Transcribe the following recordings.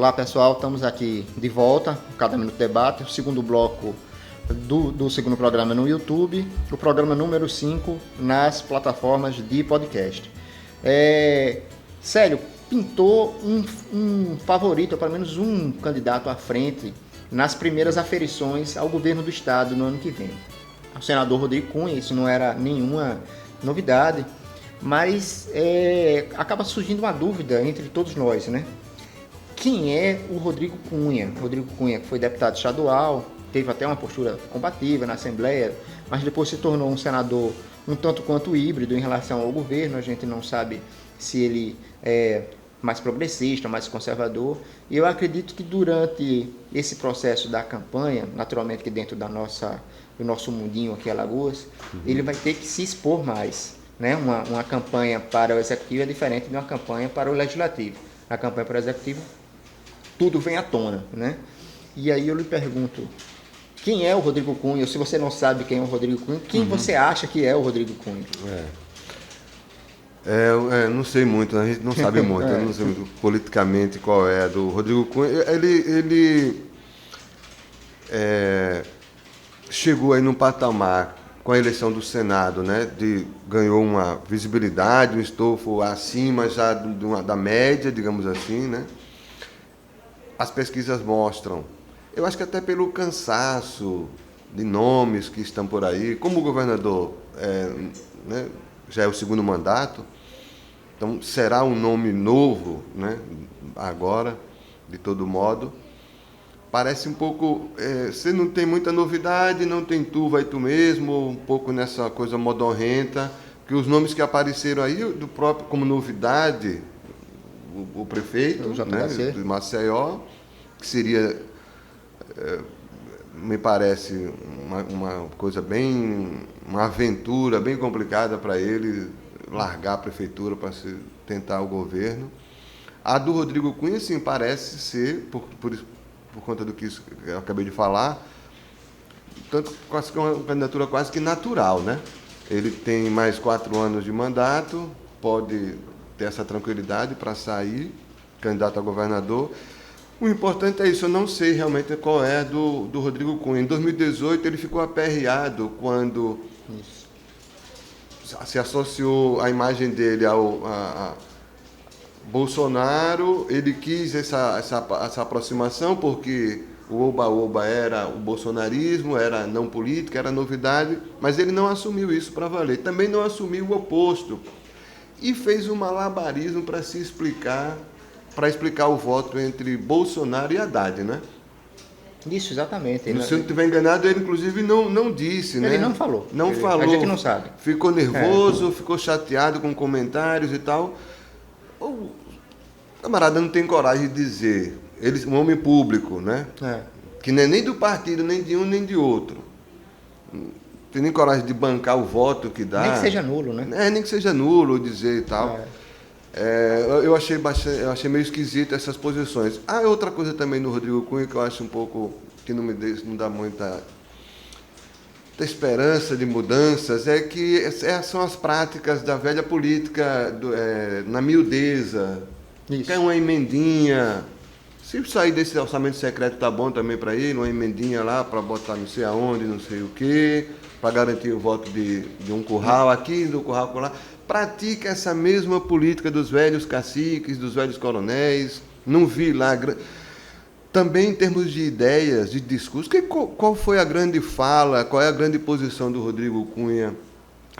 Olá pessoal, estamos aqui de volta, Cada Minuto Debate, o segundo bloco do segundo programa no YouTube, o programa número 5 nas plataformas de podcast. Célio, pintou um favorito, ou pelo menos um candidato à frente nas primeiras aferições ao governo do estado no ano que vem. O senador Rodrigo Cunha, isso não era nenhuma novidade, mas acaba surgindo uma dúvida entre todos nós, né? Quem é o Rodrigo Cunha? Rodrigo Cunha, que foi deputado estadual, teve até uma postura combativa na Assembleia, mas depois se tornou um senador um tanto quanto híbrido em relação ao governo. A gente não sabe se ele é mais progressista, mais conservador. E eu acredito que durante esse processo da campanha, naturalmente que dentro do nosso mundinho aqui em Alagoas, ele vai ter que se expor mais, né? Uma campanha para o Executivo é diferente de uma campanha para o Legislativo. Na campanha para o Executivo, tudo vem à tona, né? E aí eu lhe pergunto, quem é o Rodrigo Cunha? Ou se você não sabe quem é o Rodrigo Cunha, quem você acha que é o Rodrigo Cunha? Não sei muito, a gente não sabe muito, eu não sei muito politicamente qual é do Rodrigo Cunha. Ele chegou aí num patamar com a eleição do Senado, né? Ganhou uma visibilidade, um estofo acima já da média, digamos assim, né? As pesquisas mostram, eu acho que até pelo cansaço de nomes que estão por aí, como o governador né, já é o segundo mandato, então será um nome novo, né, agora, de todo modo. Parece um pouco, você não tem muita novidade, não tem tu, vai tu mesmo, um pouco nessa coisa modorrenta, que os nomes que apareceram aí, do próprio, como novidade, o prefeito, né, de Maceió, que seria, me parece, uma coisa uma aventura bem complicada para ele, largar a prefeitura para tentar o governo. A do Rodrigo Cunha, sim, parece ser, por conta do que eu acabei de falar, tanto quase que uma candidatura quase que natural, né? Ele tem mais 4 anos de mandato, pode ter essa tranquilidade para sair candidato a governador. O importante é isso, eu não sei realmente qual é do Rodrigo Cunha. Em 2018 ele ficou aperreado quando se associou a imagem dele a Bolsonaro. Ele quis essa aproximação porque o oba-oba era o bolsonarismo, era não política, era novidade, mas ele não assumiu isso para valer. Também não assumiu o oposto. E fez um malabarismo para explicar o voto entre Bolsonaro e Haddad, né? Isso, exatamente. Se eu não estiver enganado, ele inclusive não disse, né? Ele não falou. Falou. A gente não sabe. Ficou nervoso, ficou chateado com comentários e tal. O camarada não tem coragem de dizer. Ele, um homem público, né? Que não é nem do partido, nem de um, nem de outro. Tem nem coragem de bancar o voto que dá. Nem que seja nulo, né? Nem que seja nulo, dizer e tal. Eu achei meio esquisito essas posições. Outra coisa também no Rodrigo Cunha que eu acho um pouco, que não dá muita esperança de mudanças, é que são as práticas da velha política na miudeza. Quer uma emendinha. Se sair desse orçamento secreto tá bom também para ele, uma emendinha lá para botar não sei aonde, não sei o quê, para garantir o voto de um curral aqui, do curral lá. Pratica essa mesma política dos velhos caciques, dos velhos coronéis. Não vi lá. Também em termos de ideias, de discurso, qual foi a grande fala, qual é a grande posição do Rodrigo Cunha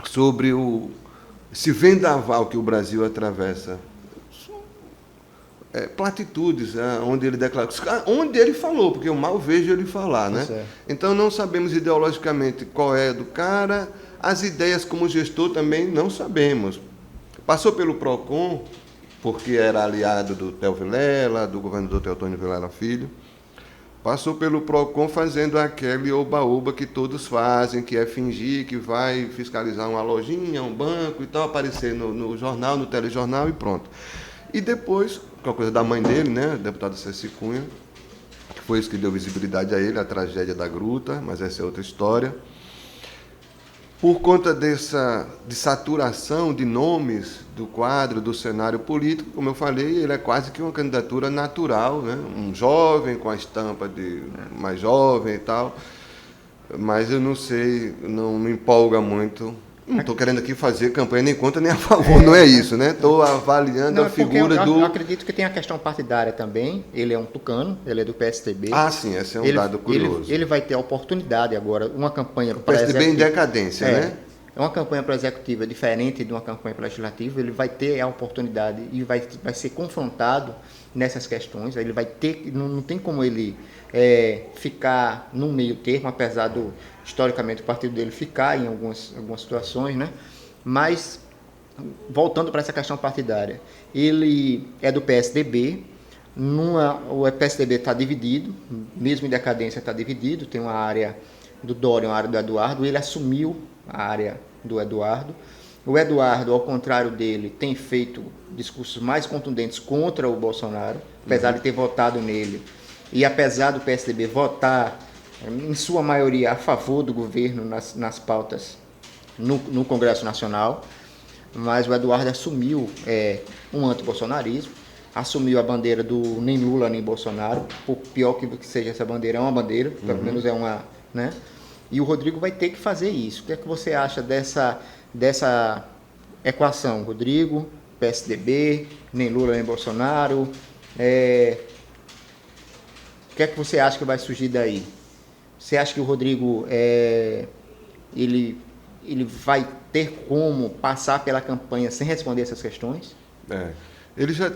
sobre esse vendaval que o Brasil atravessa? Platitudes, onde ele declarou, onde ele falou, porque eu mal vejo ele falar, né? Então não sabemos ideologicamente qual é do cara, as ideias como gestor também não sabemos. Passou pelo PROCON, porque era aliado do Theo Vilela, do governador Teotônio Vilela Filho, passou pelo PROCON fazendo aquele oba-oba que todos fazem, que é fingir que vai fiscalizar uma lojinha, um banco e tal, aparecer no jornal, no telejornal e pronto. E depois, com a coisa da mãe dele, né, a deputada Ceci Cunha, que foi isso que deu visibilidade a ele, a tragédia da gruta, mas essa é outra história. por conta de saturação de nomes do quadro, do cenário político, como eu falei, ele é quase que uma candidatura natural, né? Um jovem com a estampa de mais jovem e tal, mas eu não sei, não me empolga muito. Não estou querendo aqui fazer campanha nem contra nem a favor, não é isso, né? Estou avaliando a figura do... Eu acredito que tem a questão partidária também. Ele é um tucano, ele é do PSDB. Ah, sim, esse é um dado curioso. Ele vai ter a oportunidade agora, uma campanha para PSDB em decadência, né? É uma campanha para executiva diferente de uma campanha para legislativa. Ele vai ter a oportunidade e vai ser confrontado nessas questões. Ele vai ter, não tem como ele ficar num meio termo, apesar do historicamente o partido dele ficar em algumas situações, né? Mas voltando para essa questão partidária, ele é do PSDB. O PSDB está dividido, mesmo em decadência está dividido. Tem uma área do Dória, uma área do Eduardo. Ele assumiu a área do Eduardo. O Eduardo, ao contrário dele, tem feito discursos mais contundentes contra o Bolsonaro, apesar de ter votado nele. E apesar do PSDB votar, em sua maioria, a favor do governo nas pautas no Congresso Nacional, mas o Eduardo assumiu um antibolsonarismo, assumiu a bandeira do nem Lula nem Bolsonaro, por pior que seja essa bandeira, é uma bandeira, pelo menos é uma, né? E o Rodrigo vai ter que fazer isso. O que é que você acha dessa equação? Rodrigo, PSDB, nem Lula nem Bolsonaro, o que é que você acha que vai surgir daí? Você acha que o Rodrigo ele vai ter como passar pela campanha sem responder essas questões? Ele já,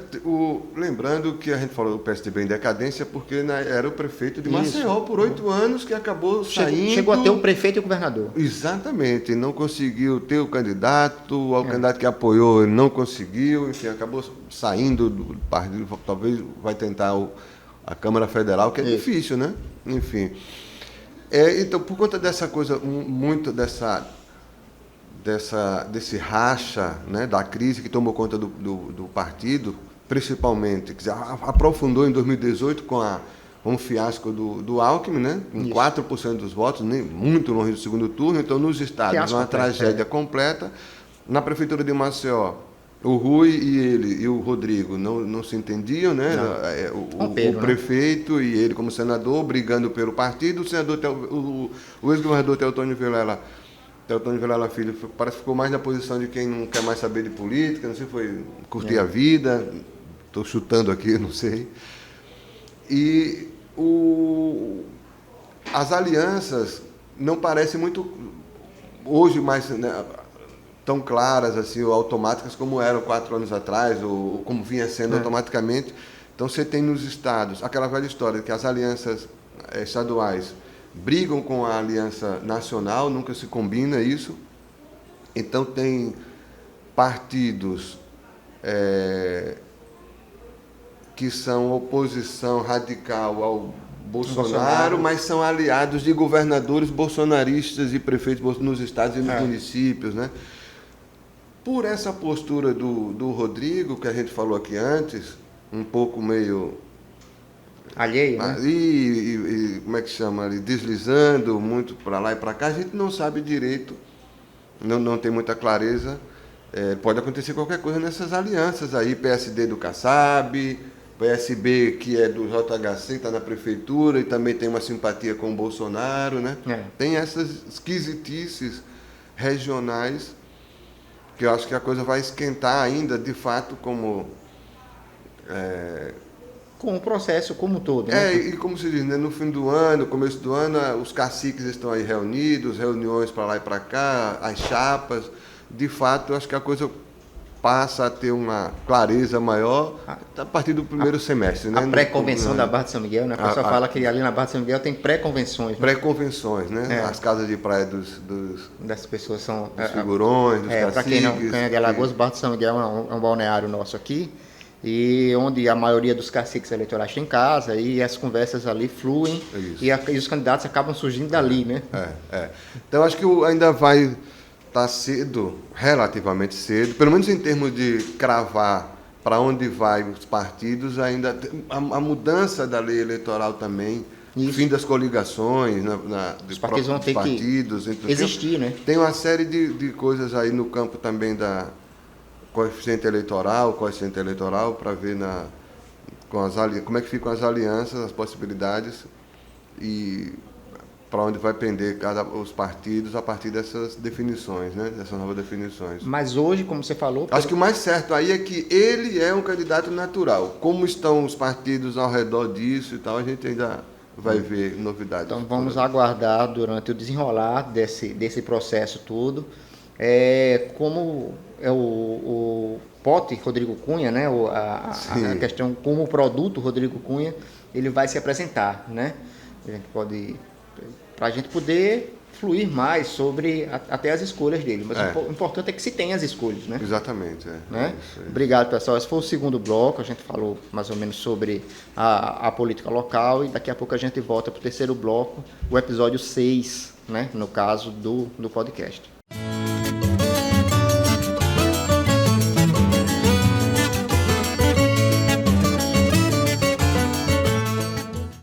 lembrando que a gente falou do PSDB em decadência porque era o prefeito de Maceió por 8 anos que acabou saindo... Chegou a ter o prefeito e o governador. Exatamente, não conseguiu ter o candidato, o candidato que apoiou ele não conseguiu, enfim, acabou saindo do partido, talvez vai tentar a Câmara Federal, que é difícil, né? Enfim. Então, por conta dessa coisa, muito desse racha, né, da crise que tomou conta do partido, principalmente, quer dizer, aprofundou em 2018 com um fiasco do Alckmin, né, com 4% dos votos, nem muito longe do segundo turno. Então, nos estados, fiasco uma tragédia completa. Na Prefeitura de Maceió, o Rui e o Rodrigo não se entendiam, né? O prefeito e ele como senador brigando pelo partido, o ex-governador Teotônio Vilela Filho parece que ficou mais na posição de quem não quer mais saber de política, não sei, foi curtir a vida, estou chutando aqui, não sei. E as alianças não parecem muito, hoje, mais, né, tão claras assim, ou automáticas como eram 4 anos atrás, ou como vinha sendo automaticamente. Então você tem nos estados aquela velha história de que as alianças estaduais brigam com a aliança nacional, nunca se combina isso. Então tem partidos que são oposição radical ao Bolsonaro, mas são aliados de governadores bolsonaristas e prefeitos nos estados e nos municípios, né? Por essa postura do Rodrigo, que a gente falou aqui antes, um pouco meio... alheio, né? E como é que chama ali? Deslizando muito para lá e para cá, a gente não sabe direito, não tem muita clareza. Pode acontecer qualquer coisa nessas alianças aí, PSD do Kassab, PSB, que é do JHC, está na prefeitura e também tem uma simpatia com o Bolsonaro, né? Tem essas esquisitices regionais que eu acho que a coisa vai esquentar ainda, de fato, como o processo como um todo, né? E como se diz, né, no fim do ano, começo do ano, os caciques estão aí reunidos, reuniões para lá e para cá, as chapas. De fato, eu acho que a coisa passa a ter uma clareza maior a partir do primeiro semestre. A pré-convenção da Barra de São Miguel, né? A pessoa fala que ali na Barra de São Miguel tem pré-convenções. Né? Pré-convenções, né? As casas de praia das pessoas são... dos figurões, dos caciques. Para quem não conhece de Alagoas, Barra de São Miguel é um balneário nosso aqui, e onde a maioria dos caciques eleitorais tem casa, e as conversas ali fluem, e os candidatos acabam surgindo dali, né? Então, acho que ainda vai... está cedo, relativamente cedo, pelo menos em termos de cravar para onde vai os partidos, ainda a mudança da lei eleitoral também Isso. Fim das coligações, Os partidos vão ter partidos, que existir, né? Tem uma série de coisas aí no campo também da coeficiente eleitoral para ver como é que ficam as alianças, as possibilidades e para onde vai pender os partidos a partir dessas definições, né? Dessas novas definições. Mas hoje, como você falou... Acho que o mais certo aí é que ele é um candidato natural. Como estão os partidos ao redor disso e tal, a gente ainda vai ver novidades. Então vamos aguardar durante o desenrolar desse processo todo, como é o pote Rodrigo Cunha, né? A questão como o produto Rodrigo Cunha ele vai se apresentar, né? A gente pode, para a gente poder fluir mais sobre até as escolhas dele, mas o importante é que se tenha as escolhas, né? Exatamente. Né? Obrigado, pessoal. Esse foi o segundo bloco, a gente falou mais ou menos sobre a política local e daqui a pouco a gente volta para o terceiro bloco, o episódio 6, né? No caso do podcast.